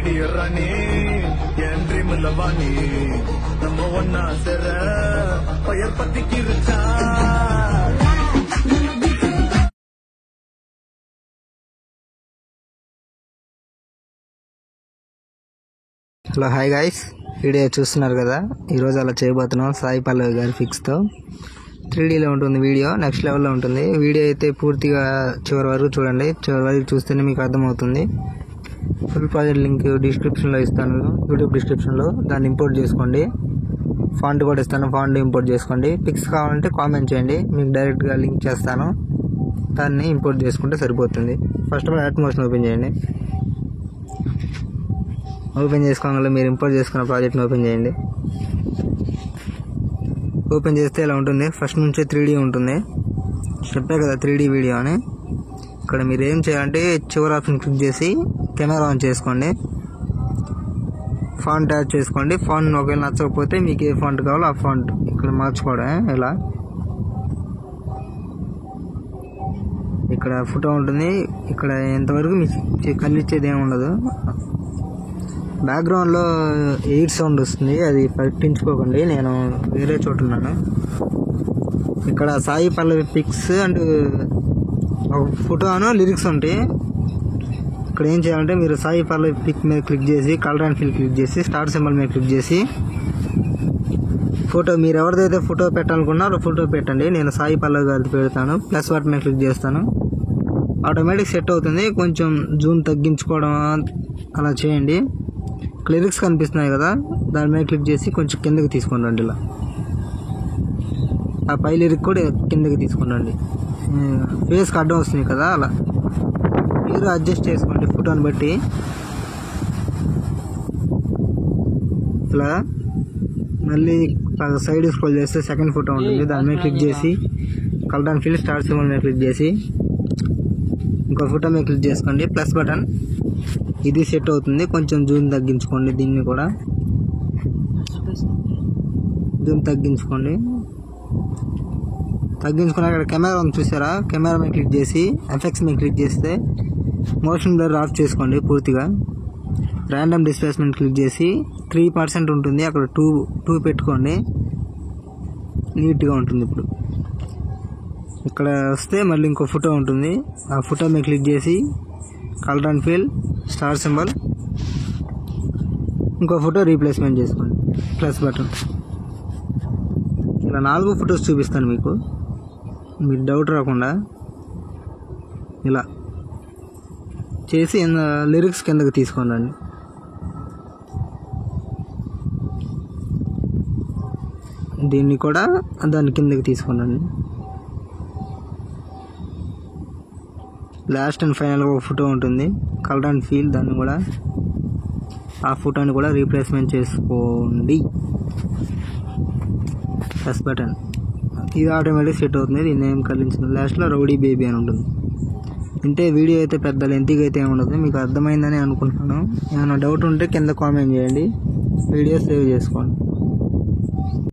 ರೆಡಿಯರನಿ என் ட்ரீம்ல வாணி நம்ம ஒன்னா சேர பயர் பத்தி கிருச்சா. హలో హాయ్ గైస్, వీడియో చూస్తున్నారు కదా. ఈరోజు అలా చేయబోతున్నాం సాయి పల్లవి గారి ఫిక్స్తో. 3Dలో ఉంటుంది వీడియో, నెక్స్ట్ లెవెల్లో ఉంటుంది. వీడియో అయితే పూర్తిగా చివరి వరకు చూడండి. చివరి వరకు చూస్తేనే మీకు అర్థమవుతుంది. ఫుల్ ప్రాజెక్ట్ లింక్ డిస్క్రిప్షన్లో ఇస్తాను, యూట్యూబ్ డిస్క్రిప్షన్లో. దాన్ని ఇంపోర్ట్ చేసుకోండి. ఫాంట్ కూడా ఇస్తాను, ఫాంట్ ఇంపోర్ట్ చేసుకోండి. పిక్స్ కావాలంటే కామెంట్ చేయండి, మీకు డైరెక్ట్గా లింక్ చేస్తాను. దాన్ని ఇంపోర్ట్ చేసుకుంటే సరిపోతుంది. First of all atmosphere open చేయండి. ఓపెన్ చేసుకోగల మీరు ఇంపోర్ట్ చేసుకున్న ప్రాజెక్ట్ని ఓపెన్ చేయండి. ఓపెన్ చేస్తే ఇలా ఉంటుంది. ఫస్ట్ నుంచే 3D ఉంటుంది. చెప్పే కదా 3D వీడియో అని. ఇక్కడ మీరు ఏం చేయాలంటే చివరి ఆప్షన్ క్లిక్ చేసి కెమెరా ఆన్ చేసుకోండి. ఫాంట్ యాడ్ చేసుకోండి. ఫాంట్ ఒకవేళ నచ్చకపోతే మీకు ఏ ఫాంట్ కావాలో ఆ ఫాంట్ ఇక్కడ మార్చుకోవడమే. ఇలా ఇక్కడ ఫోటో ఉంటుంది. ఇక్కడ ఎంతవరకు మీకు కళ్ళిచ్చేది ఏమి ఉండదు. బ్యాక్గ్రౌండ్లో ఎయిర్ సౌండ్ వస్తుంది, అది పట్టించుకోకండి. నేను వేరే చోట ఉన్నాను. ఇక్కడ సాయి పల్లవి పిక్స్ అండ్ ఒక ఫోటోను లిరిక్స్ ఉంటాయి. ఇక్కడ ఏం చేయాలంటే మీరు సాయి పల్లవి పిక్ మీద క్లిక్ చేసి కలర్ అండ్ ఫిల్ క్లిక్ చేసి స్టార్ సింబల్ మీద క్లిక్ చేసి ఫోటో మీరు ఎవరిదైతే ఫోటో పెట్టాలనుకున్నారో ఫోటో పెట్టండి. నేను సాయి పల్లవి గారిది పెడతాను. ప్లస్ వాటి మీద క్లిక్ చేస్తాను. ఆటోమేటిక్ సెట్ అవుతుంది. కొంచెం జూమ్ తగ్గించుకోవడం అలా చేయండి. లిరిక్స్ కనిపిస్తున్నాయి కదా, దాని మీద క్లిక్ చేసి కొంచెం కిందకి తీసుకొని రండి. ఇలా ఆ పై లిరిక్ కూడా కిందకి తీసుకొని రండి. ఫేస్కి అడ్డం వస్తుంది కదా, అలా మీరు అడ్జస్ట్ చేసుకోండి ఫోటోని బట్టి. ఇలా మళ్ళీ సైడ్ స్క్రోల్ చేస్తే సెకండ్ ఫోటో ఉంటుంది. దాని మీద క్లిక్ చేసి colour and fill star symbol మీద క్లిక్ చేసి ఇంకో ఫోటో మీద క్లిక్ చేసుకోండి. ప్లస్ బటన్ ఇది సెట్ అవుతుంది. కొంచెం జూమ్ తగ్గించుకోండి. దీన్ని కూడా జూమ్ తగ్గించుకోండి. తగ్గించుకుని అక్కడ కెమెరా ఉంది చూసారా, కెమెరా మీద క్లిక్ చేసి ఎఫెక్ట్స్ మీద క్లిక్ చేస్తే మోషన్ బ్లర్ ఆఫ్ చేసుకోండి పూర్తిగా. ర్యాండమ్ డిస్ప్లేస్మెంట్ క్లిక్ చేసి 3% ఉంటుంది, అక్కడ 2 పెట్టుకోండి. నీట్గా ఉంటుంది. ఇప్పుడు ఇక్కడ వస్తే మళ్ళీ ఇంకో ఫోటో ఉంటుంది. ఆ ఫోటో మీద క్లిక్ చేసి colour and fill star symbol ఇంకో ఫోటో రీప్లేస్మెంట్ చేసుకోండి. Plus button. ఇలా 4 ఫొటోస్ చూపిస్తాను మీకు, మీరు డౌట్ రాకుండా. ఇలా చేసి లిరిక్స్ కిందకి తీసుకోండి. దీన్ని కూడా దాని కిందకి తీసుకోండి. లాస్ట్ అండ్ ఫైనల్గా ఒక ఫోటో ఉంటుంది, కలర్ అండ్ ఫీల్. దాన్ని కూడా ఆ ఫోటోని కూడా రీప్లేస్మెంట్ చేసుకోండి. Plus button. ఇది ఆటోమేటిక్ సెట్ అవుతుంది. దీన్ని ఏం కలిగించిన లాస్ట్లో రౌడీ బేబీ అని ఉంటుంది. అంటే వీడియో అయితే పెద్ద లెంతీగా అయితే ఏమి ఉండదు. మీకు అర్థమైందని అనుకుంటున్నాను. ఏమైనా డౌట్ ఉంటే కింద కామెంట్ చేయండి. వీడియో సేవ్ చేసుకోండి.